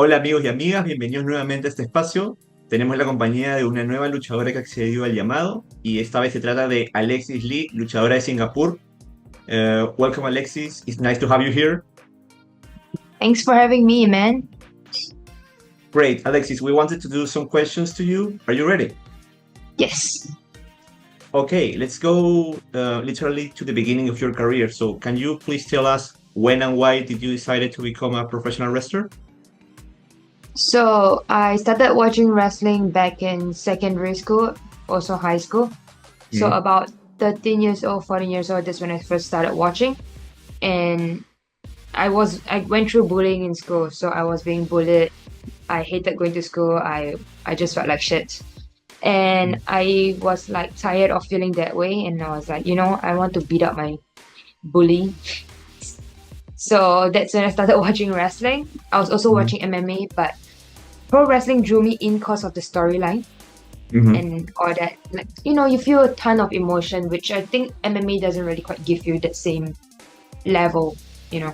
Hola amigos y amigas, bienvenidos nuevamente a este espacio. Tenemos la compañía de una nueva luchadora que accedió al llamado y esta vez se trata de Alexis Lee, luchadora de Singapur. Welcome Alexis, it's nice to have you here. Thanks for having me, man. Great, Alexis, we wanted to do some questions to you. Are you ready? Yes. Okay, let's go literally to the beginning of your career. So can you please tell us when and why did you decide to become a professional wrestler? So I started watching wrestling back in secondary school, also high school. So Mhm. about 13 years old, 14 years old, that's when I first started watching. And I went through bullying in school. So I was being bullied. I hated going to school. I just felt like shit. And I was like tired of feeling that way. And I was like, I want to beat up my bully. So that's when I started watching wrestling. I was also watching MMA, but pro wrestling drew me in because of the storyline Mhm. and all that. Like, you feel a ton of emotion, which I think MMA doesn't really quite give you that same level, you know.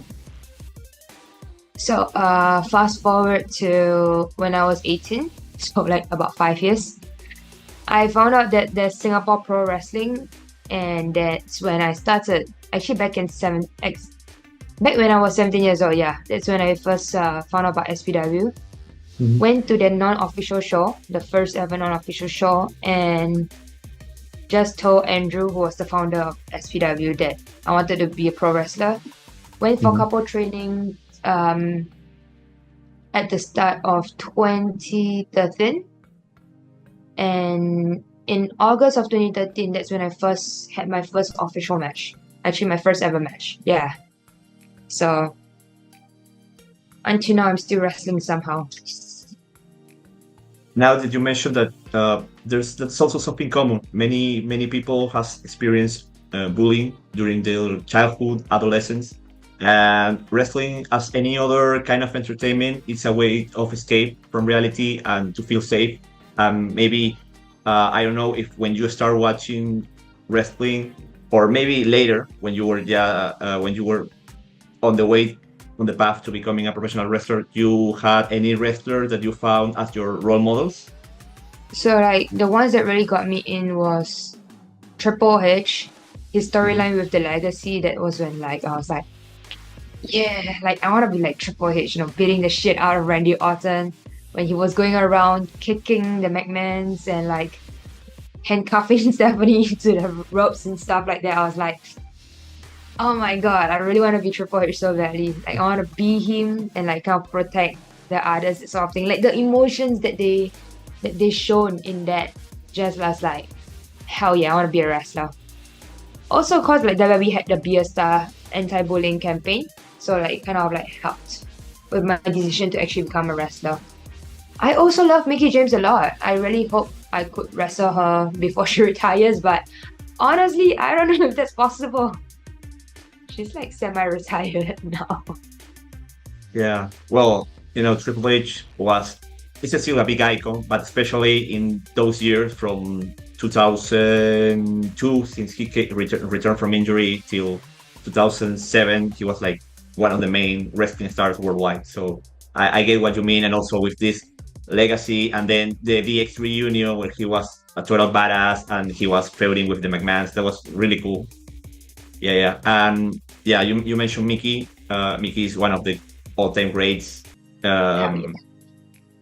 So fast forward to when I was 18, so like about 5 years, I found out that there's Singapore Pro Wrestling, and that's when I started. Actually, back when I was 17 years old, yeah, that's when I first found out about SPW. Mhm. Went to the non-official show, the first ever non-official show, and just told Andrew, who was the founder of SPW, that I wanted to be a pro wrestler. Went for a Mhm. couple training at the start of 2013, and in August of 2013, that's when I first had my first official match. Actually, my first ever match. Yeah. So until now, I'm still wrestling somehow. Now that you mentioned that that's also something common. Many people has experienced bullying during their childhood, adolescence, and wrestling, as any other kind of entertainment, it's a way of escape from reality and to feel safe. Maybe I don't know if when you start watching wrestling, or maybe later when you were on the way on the path to becoming a professional wrestler, you had any wrestler that you found as your role models? So like the ones that really got me in was Triple H, his Mhm. storyline with the legacy. That was when like I was like, yeah, like I want to be like Triple H, beating the shit out of Randy Orton when he was going around kicking the McMahons and like handcuffing Stephanie to the ropes and stuff like that. I was like, oh my god, I really want to be Triple H so badly. Like I want to be him and like kind of protect the others, sort of thing. Like the emotions that they shown in that just was like, hell yeah, I want to be a wrestler. Also, cause like WWE had the Be a Star anti-bullying campaign, so like it kind of like helped with my decision to actually become a wrestler. I also love Mickey James a lot. I really hope I could wrestle her before she retires, but honestly, I don't know if that's possible. She's like semi-retired now. Yeah. Well, Triple H was is still a big icon, but especially in those years from 2002, since he returned from injury till 2007, he was like one of the main wrestling stars worldwide. So I get what you mean, and also with this legacy, and then the DX reunion where he was a total badass and he was feuding with the McMahons. That was really cool. Yeah, yeah. And yeah, you mentioned Mickey. Mickey is one of the all-time greats. Hell yeah. Um,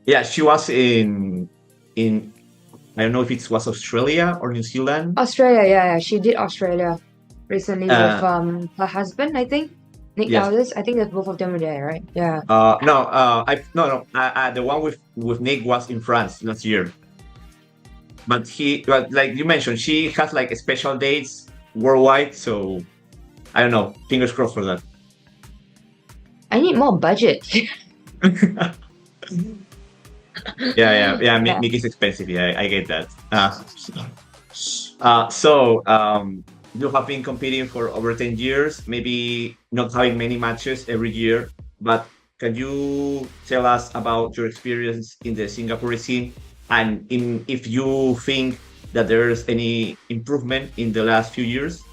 yeah, she was in I don't know if it was Australia or New Zealand. Australia, yeah, she did Australia recently with Uh, her husband, I think. Nick yes. Aldis. I think that both of them were there, right? Yeah. No. I no no. The one with Nick was in France last year. But like you mentioned, she has like special dates worldwide. So I don't know. Fingers crossed for that. I need more budget. Yeah. Yeah. Mickey's expensive. Yeah, I get that. So you have been competing for over 10 years, maybe not having many matches every year, but can you tell us about your experience in the Singapore scene and if you think that there's any improvement in the last few years?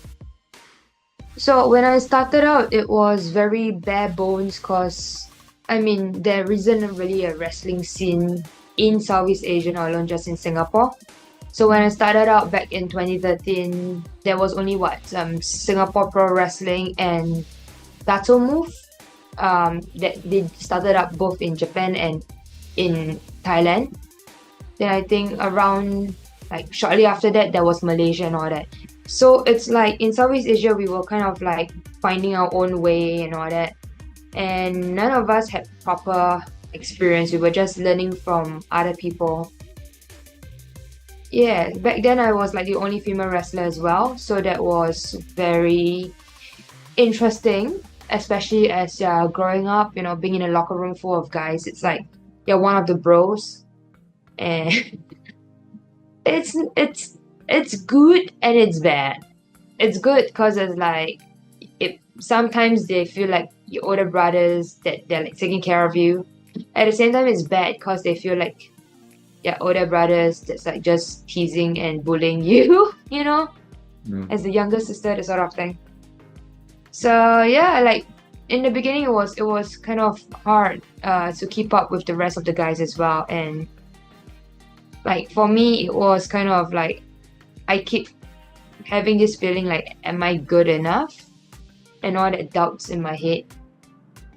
So when I started out, it was very bare bones because I mean, there isn't really a wrestling scene in Southeast Asia, not alone just in Singapore. So when I started out back in 2013, there was only Singapore Pro Wrestling and Dato Move. That they started up both in Japan and in Thailand. Then I think around like shortly after that, there was Malaysia and all that. So it's like in Southeast Asia, we were kind of like finding our own way and all that. And none of us had proper experience. We were just learning from other people. Yeah, back then I was like the only female wrestler as well. So that was very interesting, especially as you're growing up, being in a locker room full of guys. It's like you're one of the bros. And it's good and it's bad. It's good because it's like sometimes they feel like your older brothers that they're like taking care of you. At the same time, it's bad because they feel like your older brothers that's like just teasing and bullying you, as the younger sister, that sort of thing. So yeah, like in the beginning, it was kind of hard to keep up with the rest of the guys as well. And like for me, it was kind of like I keep having this feeling like, am I good enough? And all that doubts in my head.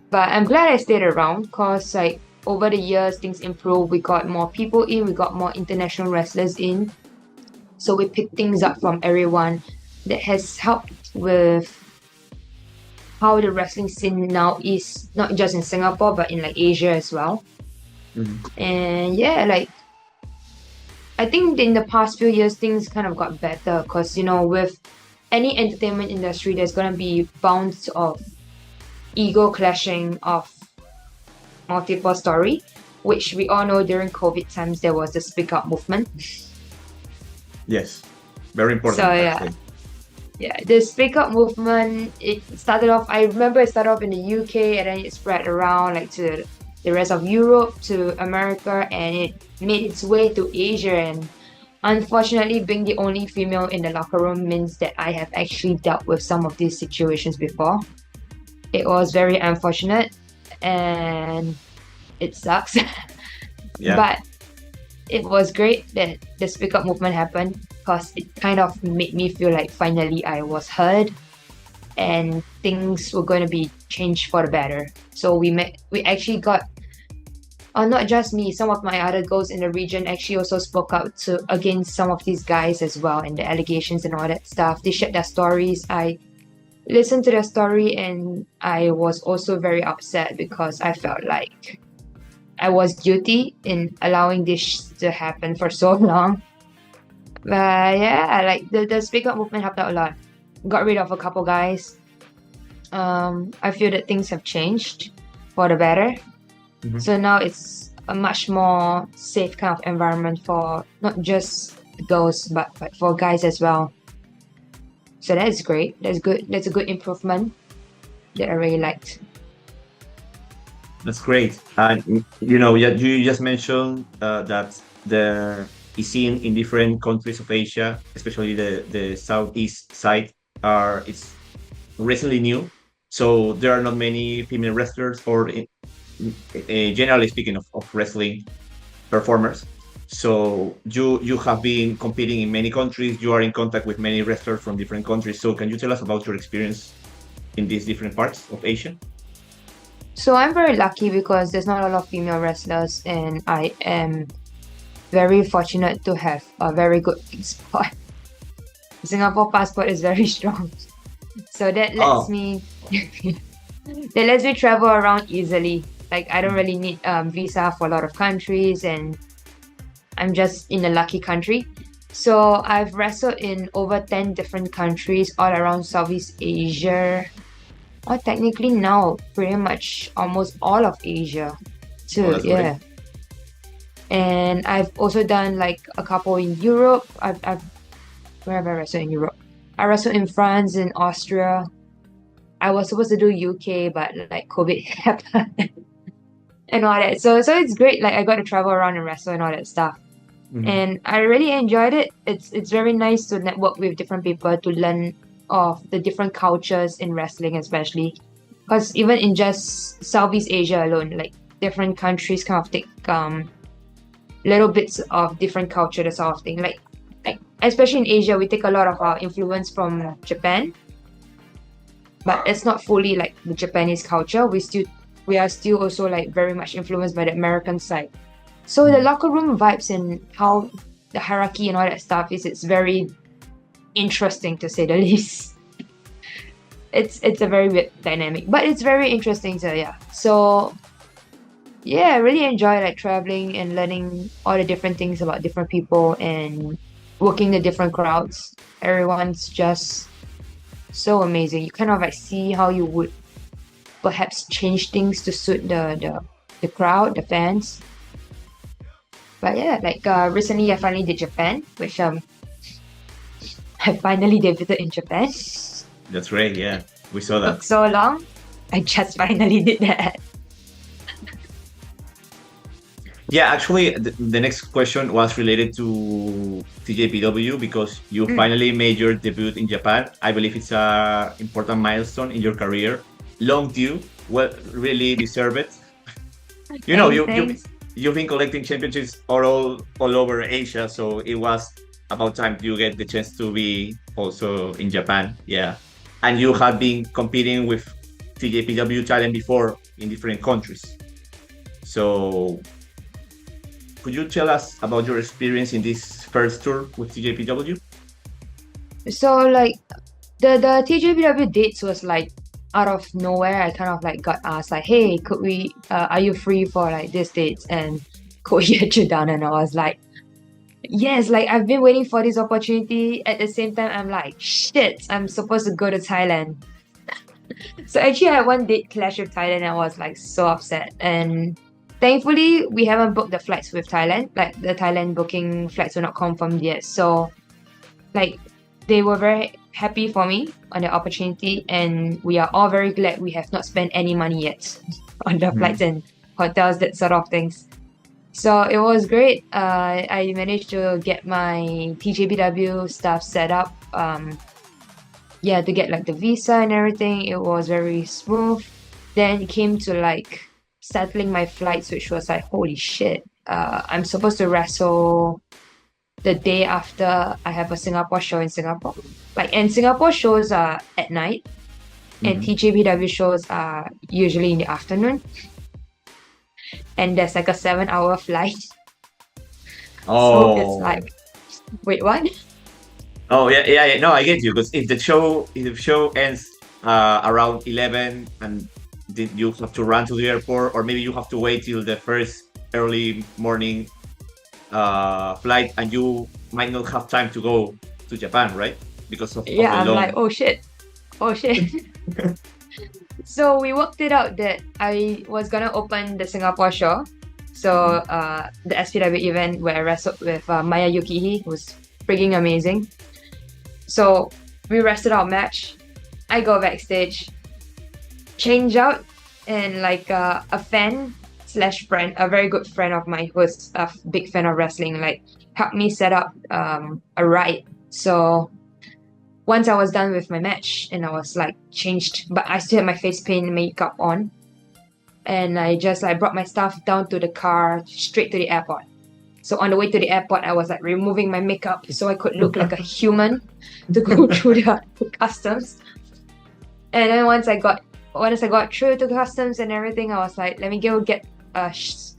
But I'm glad I stayed around because like over the years, things improved. We got more people in, we got more international wrestlers in. So we picked things up from everyone. That has helped with how the wrestling scene now is, not just in Singapore, but in like Asia as well. And yeah, like I think in the past few years, things kind of got better because, with any entertainment industry, there's going to be bouts of ego clashing of multiple story, which we all know during COVID times, there was the Speak Up movement. Yes, very important. So yeah, the Speak Up movement, I remember it started off in the UK and then it spread around like to the rest of Europe, to America, and it made its way to Asia. And unfortunately, being the only female in the locker room means that I have actually dealt with some of these situations before. It was very unfortunate and it sucks. Yeah. But it was great that the Speak Up movement happened because it kind of made me feel like finally I was heard and things were going to be changed for the better. So we actually got, not just me, some of my other girls in the region actually also spoke out against some of these guys as well and the allegations and all that stuff. They shared their stories. I listened to their story and I was also very upset because I felt like I was guilty in allowing this to happen for so long. But yeah, like the Speak Up movement helped out a lot. Got rid of a couple guys. I feel that things have changed for the better. So now it's a much more safe kind of environment for not just girls but for guys as well. So that is great. That's good. That's a good improvement that I really liked. That's great. And you just mentioned that the scene in different countries of Asia, especially the southeast side, it's recently new. So there are not many female wrestlers, or generally speaking, of wrestling performers. So you have been competing in many countries. You are in contact with many wrestlers from different countries. So can you tell us about your experience in these different parts of Asia? So I'm very lucky because there's not a lot of female wrestlers, and I am very fortunate to have a very good passport. Singapore passport is very strong, so that lets me travel around easily. Like I don't really need visa for a lot of countries, and I'm just in a lucky country. So I've wrestled in over 10 different countries all around Southeast Asia. Or technically now, pretty much almost all of Asia too. Yeah. Great. And I've also done like a couple in Europe. Where have I wrestled in Europe? I wrestled in France and Austria. I was supposed to do UK, but like COVID happened and all that. So it's great. Like I got to travel around and wrestle and all that stuff. And I really enjoyed it. It's very nice to network with different people, to learn of the different cultures in wrestling, especially. because even in just Southeast Asia alone, like different countries kind of take little bits of different culture, that sort of thing. Like especially in Asia, we take a lot of our influence from Japan, but it's not fully like the Japanese culture. We are still also like very much influenced by the American side. So the locker room vibes and how the hierarchy and all that stuff it's very interesting, to say the least. It's a very weird dynamic, but it's very interesting. So yeah. So yeah, I really enjoy like traveling and learning all the different things about different people and working the different crowds. Everyone's just so amazing. You kind of like see how you would perhaps change things to suit the crowd, the fans. But yeah, like recently I finally did Japan, which I finally debuted in Japan. That's great. Yeah, we saw that. Took so long. I just finally did that. Yeah, actually, the next question was related to TJPW because you finally made your debut in Japan. I believe it's a important milestone in your career. Long due. Well, really deserve it. You know, Thanks. you've been collecting championships all over Asia, so it was about time you get the chance to be also in Japan. Yeah, and you have been competing with TJPW talent before in different countries. So, could you tell us about your experience in this first tour with TJPW? So like the TJPW dates was like out of nowhere. I kind of like got asked like, hey, could we are you free for like this dates and could we get you down? And I was like, yes, like I've been waiting for this opportunity. At the same time, I'm like, shit, I'm supposed to go to Thailand. So actually I had one date clash with Thailand and I was like so upset. And thankfully we haven't booked the flights with Thailand. Like the Thailand booking flights were not confirmed yet. So like they were very happy for me on the opportunity, and we are all very glad we have not spent any money yet on the flights and hotels, that sort of things. So it was great. I managed to get my TJPW stuff set up. To get like the visa and everything. It was very smooth. Then it came to like settling my flights, which was like, holy shit. I'm supposed to wrestle the day after I have a Singapore show in Singapore. And Singapore shows are at night, and TJPW shows are usually in the afternoon. And there's like a 7-hour flight. Oh, So it's like, wait, what? oh yeah. No, I get you because if the show ends around 11 and you have to run to the airport, or maybe you have to wait till the first early morning flight, and you might not have time to go to Japan, right? Because of the I'm long. like, oh shit. So we worked it out that I was gonna open the Singapore show. So the SPW event where I wrestled with Maya Yukihi was freaking amazing. So we wrestled our match. I go backstage, change out, and like a fan / friend, a very good friend of mine who's a big fan of wrestling, like helped me set up a ride. So once I was done with my match and I was like changed, but I still had my face paint and makeup on, and I just like brought my stuff down to the car straight to the airport. So on the way to the airport, I was like removing my makeup so I could look like a human to go through the customs. And then once I got through to customs and everything, I was like, let me go get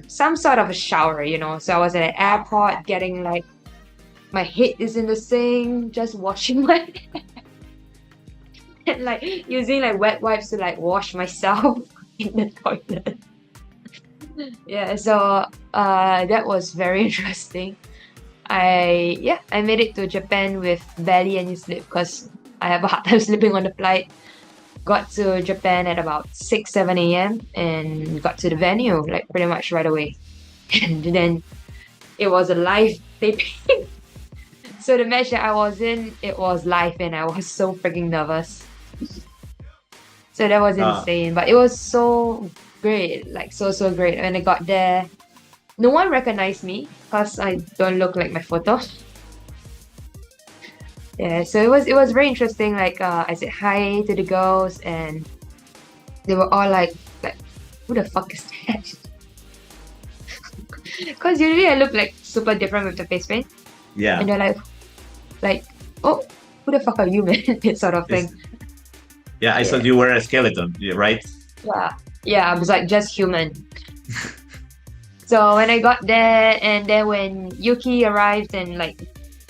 some sort of a shower, you know. So I was at an airport getting like, my head is in the sink, just washing my hair. And like using like wet wipes to like wash myself in the toilet. Yeah, so that was very interesting. I made it to Japan with barely any sleep because I have a hard time sleeping on the flight. Got to Japan at about 6-7 a.m. and got to the venue like pretty much right away. And then it was a live taping. So the match that I was in, it was live and I was so freaking nervous. So that was insane, but it was so great, like so great. When I got there, no one recognized me because I don't look like my photo. Yeah, so it was very interesting. Like I said hi to the girls, and they were all like, who the fuck is that? Because usually I look like super different with the face paint, Yeah. and they're like, oh, who the fuck are you, man? That sort of thing. Yeah, I thought you were a skeleton, right? Yeah, I was like just human. So when I got there, and then when Yuki arrived, and like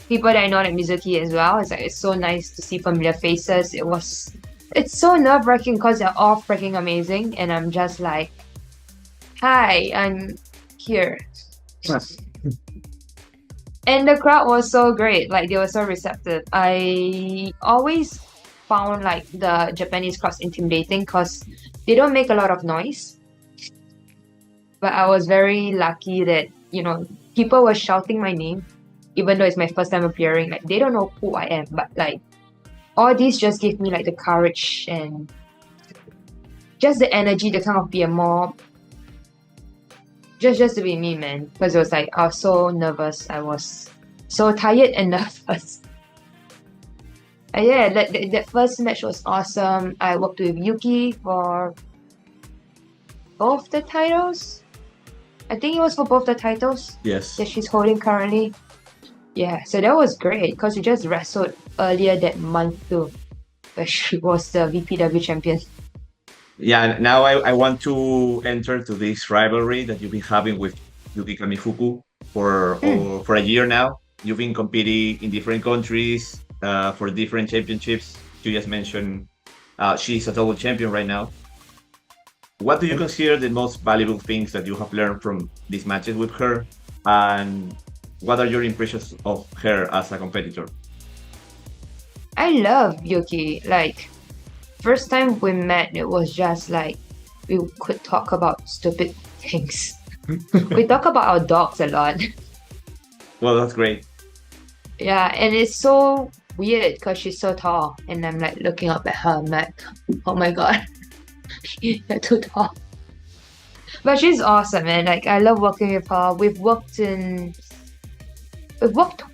people that I know, like Mizuki as well, it's so nice to see familiar faces. It's so nerve wracking because they're all freaking amazing, and I'm just like, hi, I'm here. And the crowd was so great, like they were so receptive. I always found like the Japanese crowds intimidating because they don't make a lot of noise. But I was very lucky that, people were shouting my name, even though it's my first time appearing. Like they don't know who I am, but like all these just give me like the courage and just the energy to kind of be a more just to be me, man. Because it was like I was so nervous. I was so tired and nervous. Yeah, that first match was awesome. I worked with Yuki for both the titles. I think it was for both the titles. Yes. That she's holding currently. Yeah, so that was great because we just wrestled earlier that month too, where she was the VPW champion. Yeah, now I want to enter to this rivalry that you've been having with Yuki Kamifuku for a year now. You've been competing in different countries for different championships. You just mentioned she's a double champion right now. What do you consider the most valuable things that you have learned from these matches with her? And what are your impressions of her as a competitor? I love Yuki. Like, first time we met, it was just like we could talk about stupid things. We talk about our dogs a lot. Well, that's great. Yeah, and it's so weird because she's so tall, and I'm like looking up at her. I'm like, oh my god, you're too tall. But she's awesome, man. Like I love working with her. We've worked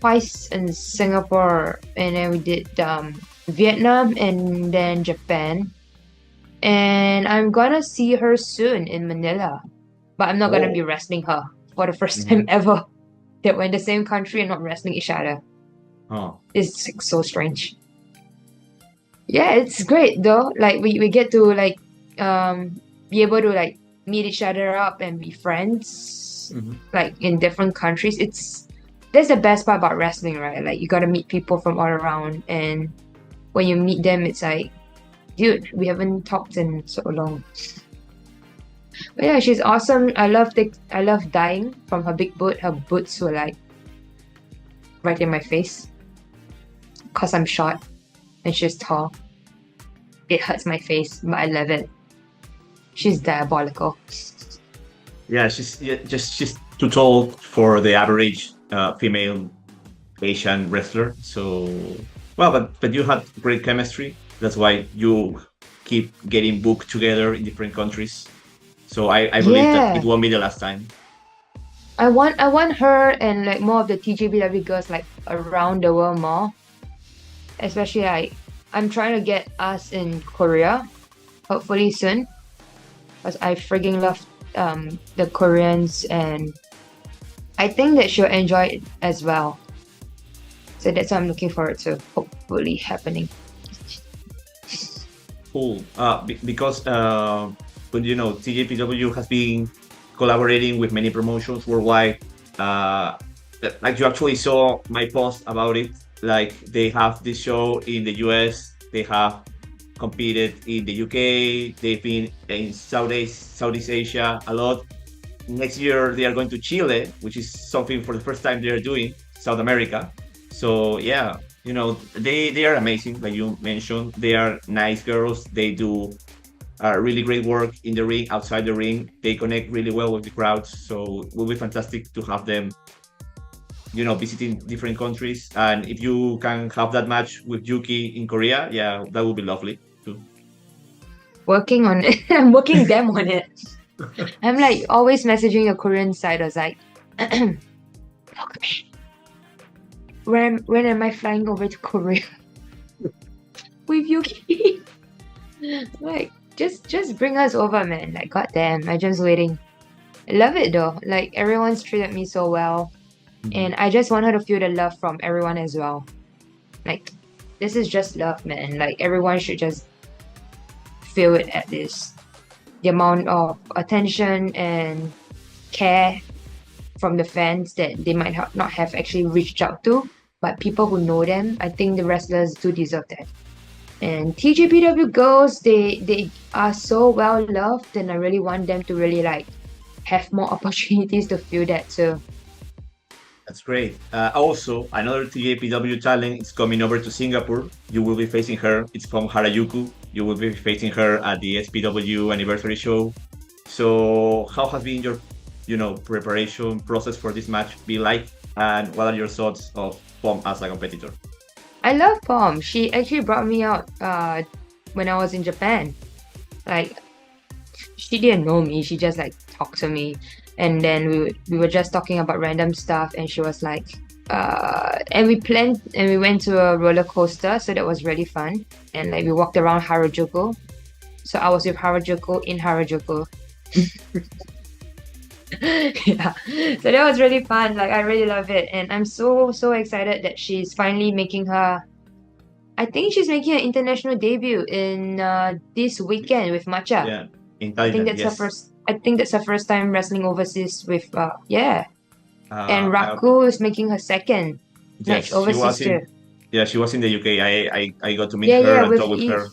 twice in Singapore, and then we did Vietnam and then Japan. And I'm gonna see her soon in Manila, but I'm not gonna be wrestling her for the first time ever. That we're in the same country and not wrestling each other. Oh, It's like, so strange. Yeah, it's great though. Like we get to like be able to like meet each other up and be friends like in different countries. That's the best part about wrestling, right? Like you gotta meet people from all around, and when you meet them, it's like, dude, we haven't talked in so long. But yeah, she's awesome. I love dying from her big boot. Her boots were like right in my face because I'm short and she's tall. It hurts my face, but I love it. She's diabolical. Yeah, she's too tall for the average female Asian wrestler. So, well, but you had great chemistry. That's why you keep getting booked together in different countries. So I believe that it won't be the last time. I want her and like more of the TJPW girls like around the world more. Especially like I'm trying to get us in Korea, hopefully soon. Because I frigging love the Koreans, and I think that she'll enjoy it as well. So that's what I'm looking forward to hopefully happening. Cool. Because but TJPW has been collaborating with many promotions worldwide. Like you actually saw my post about it. Like they have this show in the US. They have competed in the UK. They've been in Southeast Asia a lot. Next year they are going to Chile, which is something for the first time they are doing, South America. So yeah, they are amazing. Like you mentioned, they are nice girls. They do really great work in the ring, outside the ring. They connect really well with the crowds. So it will be fantastic to have them, visiting different countries. And if you can have that match with Yuki in Korea, yeah, that would be lovely too. Working on it. I'm working them on it. I'm like always messaging the Korean side. I was like, look me. When am I flying over to Korea with Yuki? Like, just bring us over, man. Like, goddamn, I'm just waiting. I love it though. Like, everyone's treated me so well. And I just want her to feel the love from everyone as well. Like, this is just love, man. Like, everyone should just feel it at this. The amount of attention and care from the fans that they might not have actually reached out to, but people who know them, I think the wrestlers do deserve that. And TJPW girls, they are so well loved, and I really want them to really like have more opportunities to feel that too. That's great. Also, another TJPW talent is coming over to Singapore. You will be facing her. It's from Harajuku. You will be facing her at the SPW anniversary show. So, how has been your, preparation process for this match be like? And what are your thoughts of Pom as a competitor? I love Pom. She actually brought me out when I was in Japan. Like, she didn't know me. She just like talked to me, and then we were just talking about random stuff. And she was like, and we planned and we went to a roller coaster, so that was really fun. And like we walked around Harajuku. So I was with Harajuku in Harajuku. Yeah, so that was really fun. Like, I really love it, and I'm so excited that she's finally making her. I think she's making her international debut in this weekend with Matcha. Yeah, in Thailand. I think that's her first time wrestling overseas with and Raku is making her second match overseas too. Yeah, she was in the UK. I got to meet her and talk with her.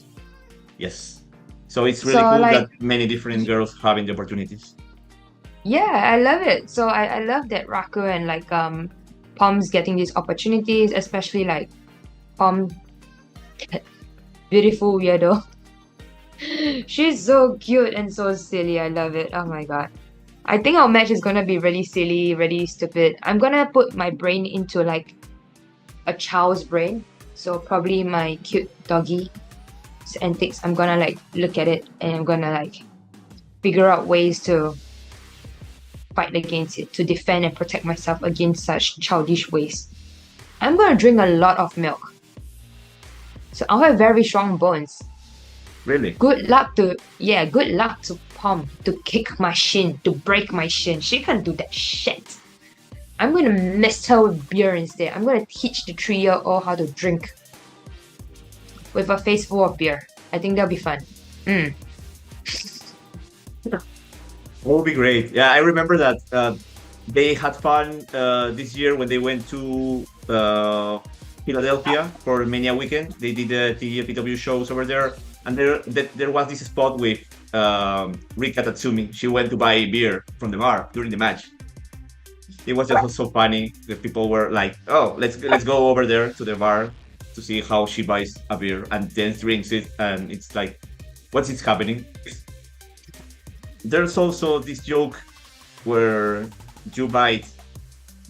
Yes, so it's really cool that many different girls having the opportunities. Yeah, I love it. So I love that Raku and like Pom's getting these opportunities, especially like Pom, beautiful weirdo. She's so cute and so silly. I love it. Oh my god. I think our match is gonna be really silly, really stupid. I'm gonna put my brain into like a child's brain. So probably my cute doggy antics. I'm gonna like look at it and I'm gonna like figure out ways to fight against it, to defend and protect myself against such childish ways. I'm gonna drink a lot of milk. So I'll have very strong bones. Really? Good luck to Pom to kick my shin, to break my shin. She can't do that shit. I'm gonna mess her with beer instead. I'm gonna teach the 3-year-old how to drink with a face full of beer. I think that'll be fun. It will be great. Yeah, I remember that they had fun this year when they went to Philadelphia for Mania weekend. They did the TJPW shows over there, and there was this spot with Rika Tatsumi. She went to buy beer from the bar during the match. It was just so funny. The people were like, "Oh, let's go over there to the bar to see how she buys a beer and then drinks it." And it's like, what's happening? There's also this joke where you bite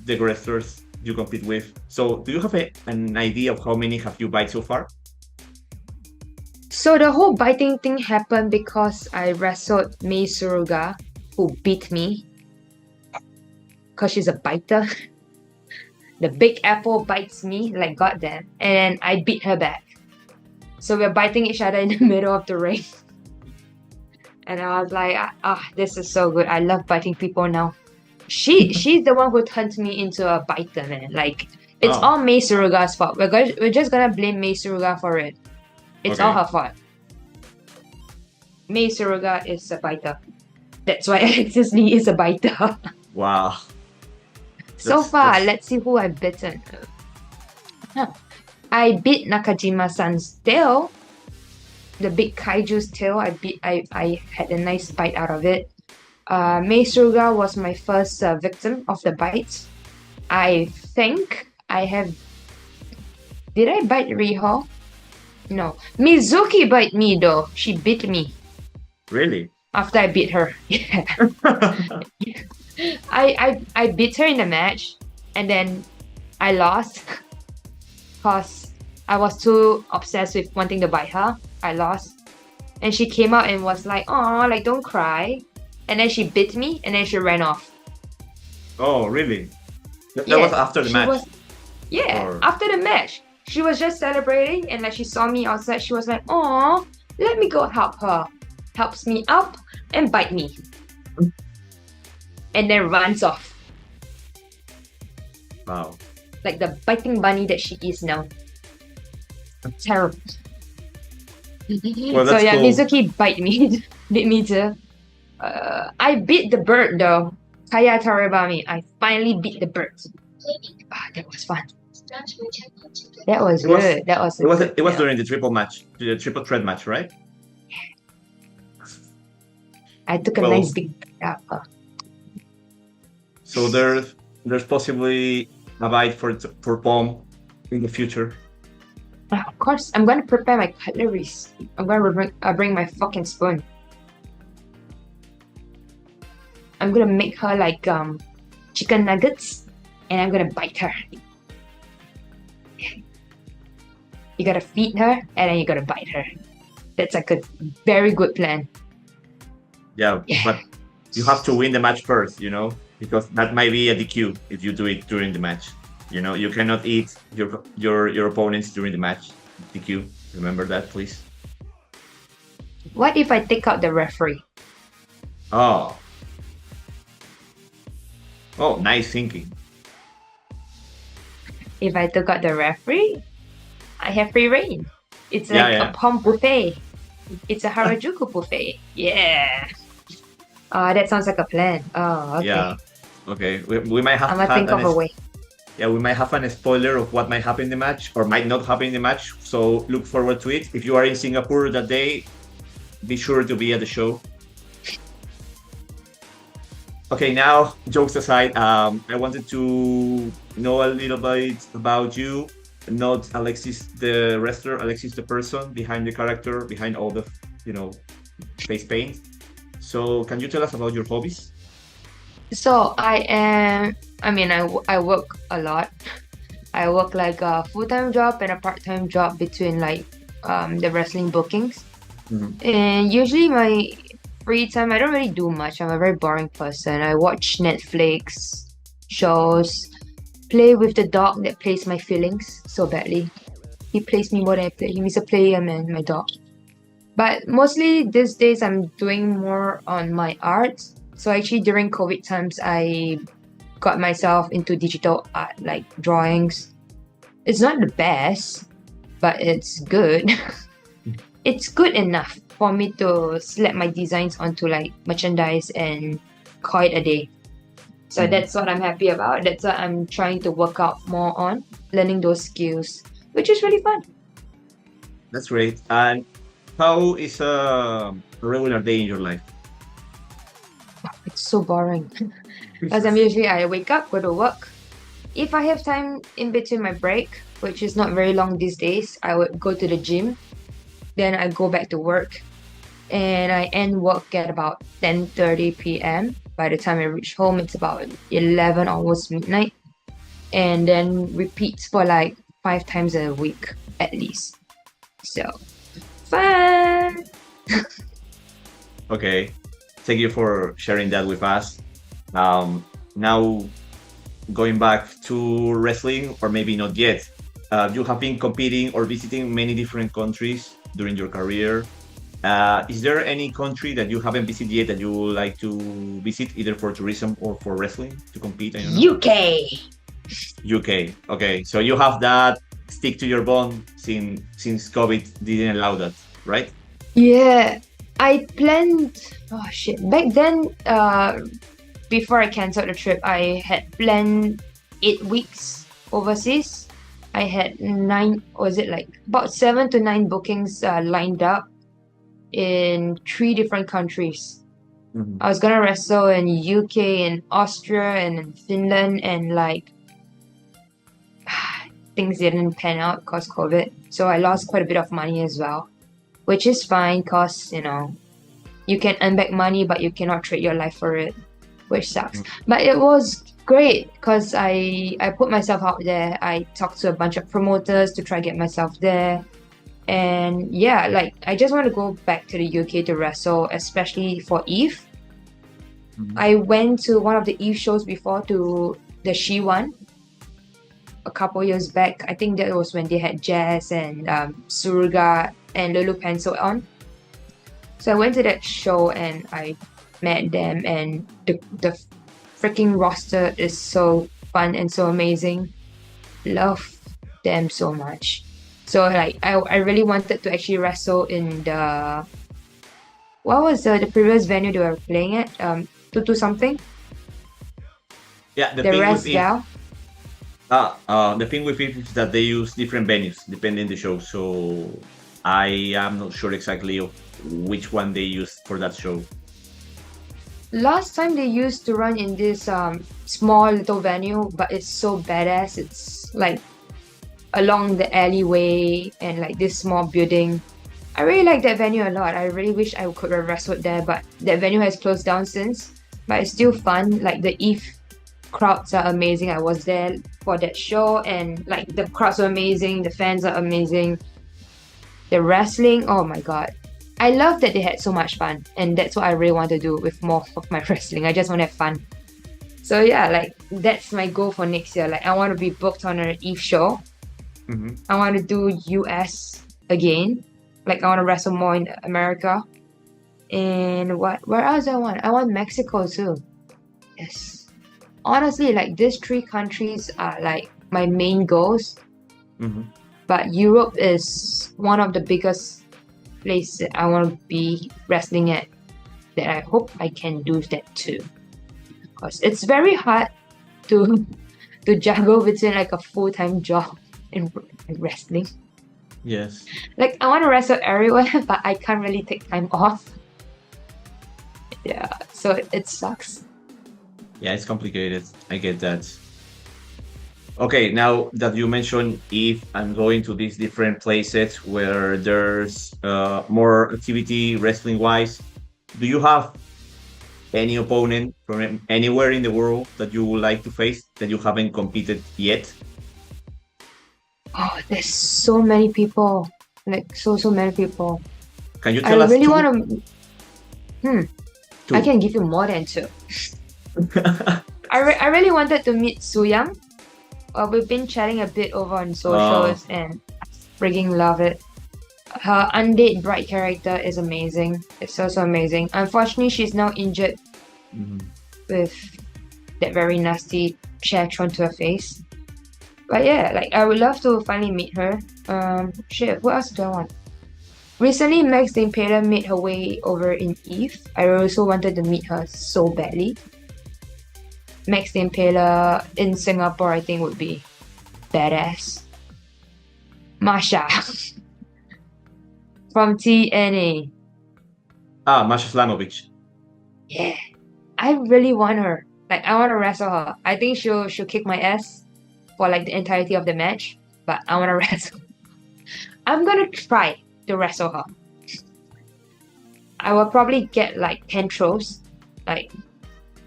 the wrestlers you compete with. So, do you have an idea of how many have you bite so far? So the whole biting thing happened because I wrestled Mei Suruga, who beat me because she's a biter. The Big Apple bites me like goddamn, and I beat her back. So we're biting each other in the middle of the ring. And I was like, this is so good. I love biting people now. She's the one who turned me into a biter, man. Like, it's all Mei Suruga's fault. We're just gonna blame Mei Suruga for it. It's all her fault. Mei Suruga is a biter. That's why Alexis Lee is a biter. Wow. So far, let's see who I've bitten. I bit Nakajima-san's tail. The big kaiju's tail. I had a nice bite out of it. Mei Suruga was my first victim of the bite. I think I have. Did I bite Riho? No. Mizuki bite me though. She bit me. Really? After I beat her. Yeah. I beat her in the match, and then I lost because I was too obsessed with wanting to bite her. I lost, and she came out and was like, "Oh, like don't cry," and then she bit me, and then she ran off. Oh, really? That was after the match. After the match, she was just celebrating, and like she saw me outside. She was like, "Oh, let me go help her," helps me up and bite me. And then runs off. Wow. Like the biting bunny that she is now. Terrible. Well, So that's yeah, cool. Mizuki bite me. Beat me too. I beat the bird though. Kaya Tarabami. I finally beat the bird. That was fun. That was It was good. That was a it was good it was meal. during the triple threat match, right? I took a Well, nice big so there's possibly a bite for Pom in the future. Of course, I'm gonna prepare my cutleries. I'm gonna bring my fucking spoon. I'm gonna make her like chicken nuggets, and I'm gonna bite her. You gotta feed her, and then you gotta bite her. That's like a very good plan. Yeah, but you have to win the match first, because that might be a DQ if you do it during the match. You cannot eat your opponents during the match. DQ. Remember that, please. What if I take out the referee? Oh, nice thinking. If I took out the referee, I have free reign. It's like Yeah. a Pom buffet. It's a Harajuku buffet. Yeah. That sounds like a plan. Oh, okay. Yeah. Okay. We might have I'm gonna think of a way. Yeah, we might have a spoiler of what might happen in the match or might not happen in the match. So look forward to it. If you are in Singapur that day, be sure to be at the show. Okay, now jokes aside, I wanted to know a little bit about you, not Alexis the wrestler, Alexis the person behind the character, behind all the face paint. So can you tell us about your hobbies? So I work a lot. I work like a full-time job and a part-time job between like the wrestling bookings. And usually my free time, I don't really do much. I'm a very boring person. I watch Netflix shows, play with the dog that plays my feelings so badly. He plays me more than I play him. He's a player, man, my dog. But mostly these days I'm doing more on my art. So actually during COVID times, I got myself into digital art, like drawings. It's not the best, but it's good. It's good enough for me to slap my designs onto like merchandise and call it a day. So that's what I'm happy about. That's what I'm trying to work out more on, learning those skills, which is really fun. That's great. And how is a regular day in your life? It's so boring. Because I wake up, go to work. If I have time in between my break, which is not very long these days, I would go to the gym. Then I go back to work. And I end work at about 10:30 p.m. By the time I reach home, it's about 11, almost midnight. And then repeats for like 5 times a week at least. So, fun! Okay. Thank you for sharing that with us. Now, going back to wrestling, or maybe not yet, you have been competing or visiting many different countries during your career. Is there any country that you haven't visited yet that you would like to visit, either for tourism or for wrestling to compete? I don't know. UK. Okay, so you have that stick to your bone since COVID didn't allow that, right? Yeah, I planned. Oh shit! Back then, before I canceled the trip, I had planned 8 weeks overseas. I had about 7 to 9 bookings lined up in 3 different countries. I was gonna wrestle in UK, in Austria, and in Finland, and like things didn't pan out because COVID. So I lost quite a bit of money as well, which is fine because you can earn back money, but you cannot trade your life for it, which sucks. But it was great because I put myself out there. I talked to a bunch of promoters to try to get myself there. And yeah, like I just want to go back to the UK to wrestle, especially for Eve. I went to one of the Eve shows before, to the She one, a couple years back. I think that was when they had Jazz and Surga and Lulu Pencil on. So I went to that show and I met them, and the freaking roster is so fun and so amazing. Love them so much. So like I really wanted to actually wrestle in the, what was the previous venue they were playing at? Tutu something? Yeah, the The thing with Rest it, Gal? the thing with it is that they use different venues depending the show. So I am not sure exactly of which one they used for that show. Last time they used to run in this small little venue, but it's so badass. It's like along the alleyway and like this small building. I really like that venue a lot. I really wish I could have wrestled there, but that venue has closed down since. But it's still fun. Like the Eve crowds are amazing. I was there for that show, and like the crowds are amazing, the fans are amazing. The wrestling, oh my god. I love that they had so much fun, and that's what I really want to do with more of my wrestling. I just want to have fun. So yeah, like that's my goal for next year. Like I want to be booked on an Eve show. Mm-hmm. I want to do US again. Like I want to wrestle more in America. And where else do I want? I want Mexico too. Yes. Honestly, like these three countries are like my main goals. Mm-hmm. But Europe is one of the biggest places that I want to be wrestling at. That I hope I can do that too. Because it's very hard to juggle between like a full-time job and wrestling. Yes. Like I want to wrestle everywhere, but I can't really take time off. Yeah, so it sucks. Yeah, it's complicated. I get that. Okay, now that you mentioned if I'm going to these different places where there's more activity wrestling wise, do you have any opponent from anywhere in the world that you would like to face that you haven't competed yet? Oh, there's so many people. Like so many people. Can you I tell us really two? want to. Two. I can give you more than two. I really wanted to meet Su Yang. We've been chatting a bit over on socials, and I frigging love it. Her undead bride character is amazing. It's so amazing. Unfortunately, she's now injured Mhm. with that very nasty chair thrown to her face. But yeah, like I would love to finally meet her. Shit, what else do I want? Recently, Max the Impaler made her way over in Eve. I also wanted to meet her so badly. Max the Impaler in Singapore, I think, would be badass. Masha from TNA. Masha Slamovich. Yeah, I really want her. Like, I want to wrestle her. I think she'll kick my ass for like the entirety of the match, but I want to wrestle. I'm gonna try to wrestle her. I will probably get like 10 throws. Like,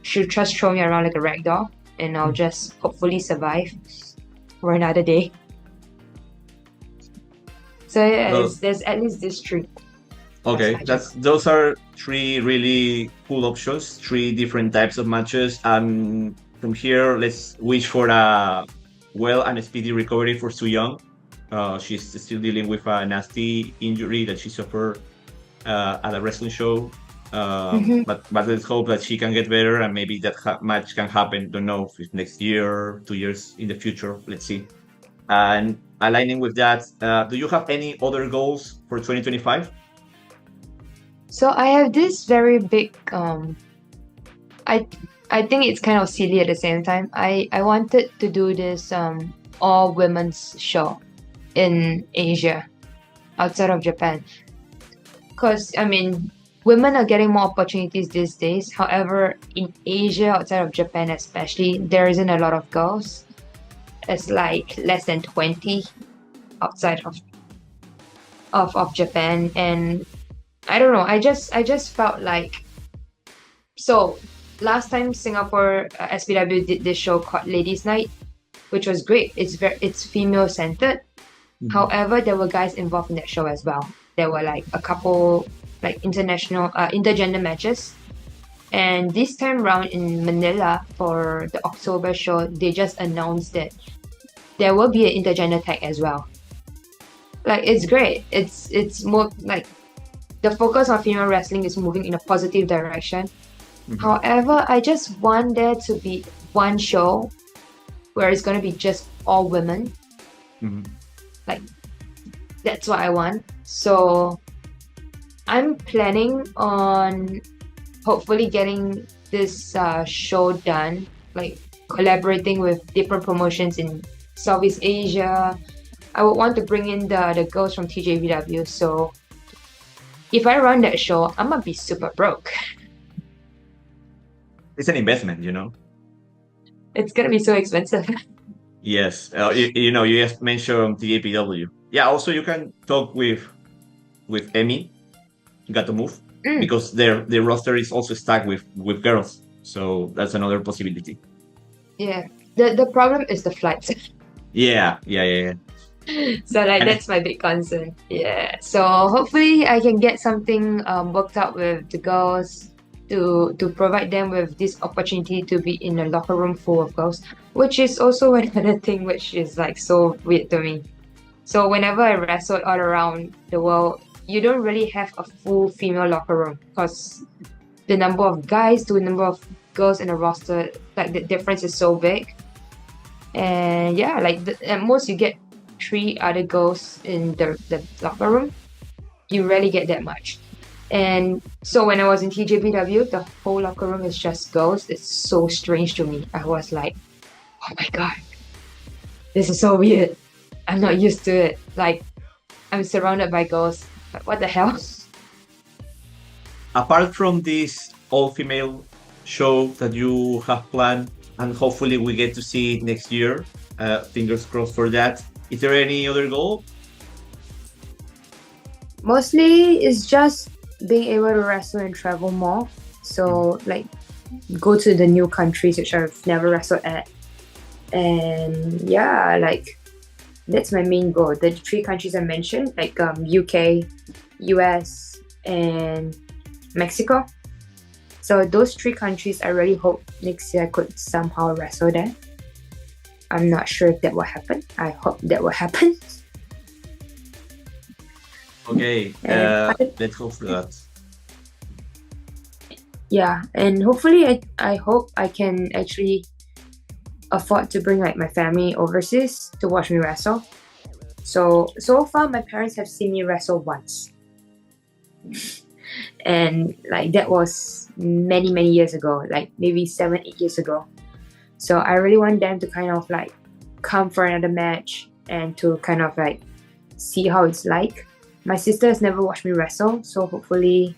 she'll just throw me around like a rag doll, and I'll just hopefully survive for another day. So yeah, there's at least this three. Okay, those are three really cool options, three different types of matches. And from here, let's wish for a well and a speedy recovery for Su Young. She's still dealing with a nasty injury that she suffered at a wrestling show. But let's hope that she can get better, and maybe that match can happen. Don't know if it's next year, 2 years in the future. Let's see. And aligning with that, do you have any other goals for 2025? So I have this very big I think it's kind of silly at the same time. I wanted to do this all women's show in Asia, outside of Japan. Because I mean, women are getting more opportunities these days. However, in Asia, outside of Japan especially, there isn't a lot of girls. It's like less than 20 outside of Japan, and I don't know. I just felt like, so last time Singapore SPW did this show called Ladies Night, which was great. It's female centered. However, there were guys involved in that show as well. There were like a couple like international intergender matches. And this time around in Manila for the October show, they just announced that there will be an intergender tag as well. Like, it's great. It's more like the focus on female wrestling is moving in a positive direction. Mhm. However, I just want there to be one show where it's gonna be just all women. Mhm. Like, that's what I want. So I'm planning on hopefully getting this show done, like collaborating with different promotions in Southeast Asia. I would want to bring in the girls from TJPW. So if I run that show, I'm gonna be super broke. It's an investment, you know. It's gonna be so expensive. Yes, you just mentioned TJPW. Yeah, also you can talk with Emmy. Got to move Mm, because their roster is also stacked with girls. So that's another possibility. yeah. The problem is the flights. Yeah, yeah, yeah, yeah. So like And that's my big concern. Yeah. So hopefully I can get something worked out with the girls to provide them with this opportunity to be in a locker room full of girls, which is also another thing which is like so weird to me. So whenever I wrestled all around the world, you don't really have a full female locker room because the number of guys to the number of girls in a roster, like the difference is so big. And yeah, like at most you get 3 other girls in the locker room. You rarely get that much. And so when I was in TJPW, the whole locker room is just girls. It's so strange to me. I was like, oh my god, this is so weird. I'm not used to it. Like, I'm surrounded by girls. Like, what the hell? apart from this all-female show that you have planned, and hopefully we get to see it next year. Fingers crossed for that. Is there any other goal? Mostly it's just being able to wrestle and travel more. So like go to the new countries which I've never wrestled at. And yeah, like that's my main goal. The 3 countries I mentioned, like UK, US, and Mexico. So those 3 countries, I really hope next year I could somehow wrestle there. I'm not sure if that will happen. I hope that will happen. Okay, And let's hope for that. yeah, and hopefully I hope I can actually afford to bring like my family overseas to watch me wrestle. So far my parents have seen me wrestle once. And like that was many years ago, like maybe 7-8 years ago. So I really want them to kind of like come for another match and to kind of like see how it's like. My sister has never watched me wrestle, so hopefully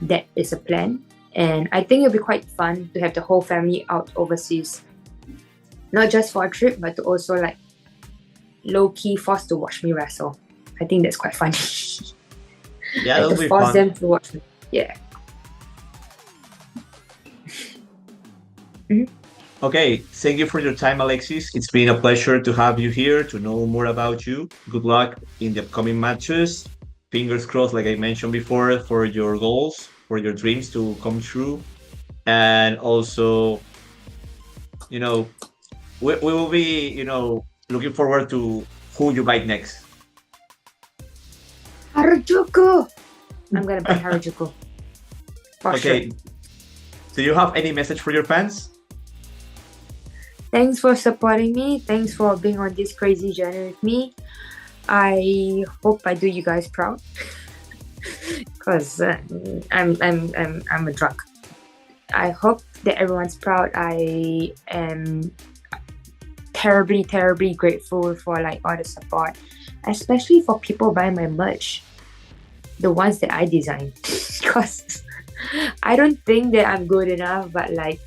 that is a plan. And I think it'll be quite fun to have the whole family out overseas, not just for a trip, but to also like low-key forced to watch me wrestle. I think that's quite funny. Yeah, Like that'll to be force fun. them to watch me. Yeah. Okay, thank you for your time, Alexis. It's been a pleasure to have you here, to know more about you. Good luck in the upcoming matches. Fingers crossed, like I mentioned before, for your goals, for your dreams to come true. And also, you know, we will be, looking forward to who you bite next. Harajuku! I'm gonna buy Harajuku. For Okay, sure. do you have any message for your fans? Thanks for supporting me. Thanks for being on this crazy journey with me. I hope I do you guys proud. Cause I'm a drunk. I hope that everyone's proud. I am terribly grateful for like all the support, especially for people buying my merch, the ones that I designed. Because I don't think that I'm good enough, but like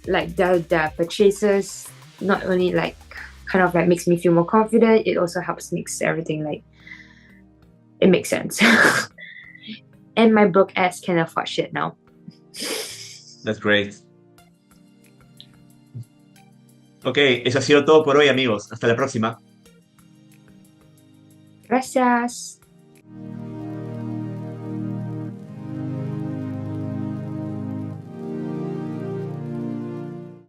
the purchases not only like kind of like makes me feel more confident, it also helps makes everything like it makes sense. And my broke ass can afford shit now. That's great. Ok, eso ha sido todo por hoy, amigos. Hasta la próxima. Gracias.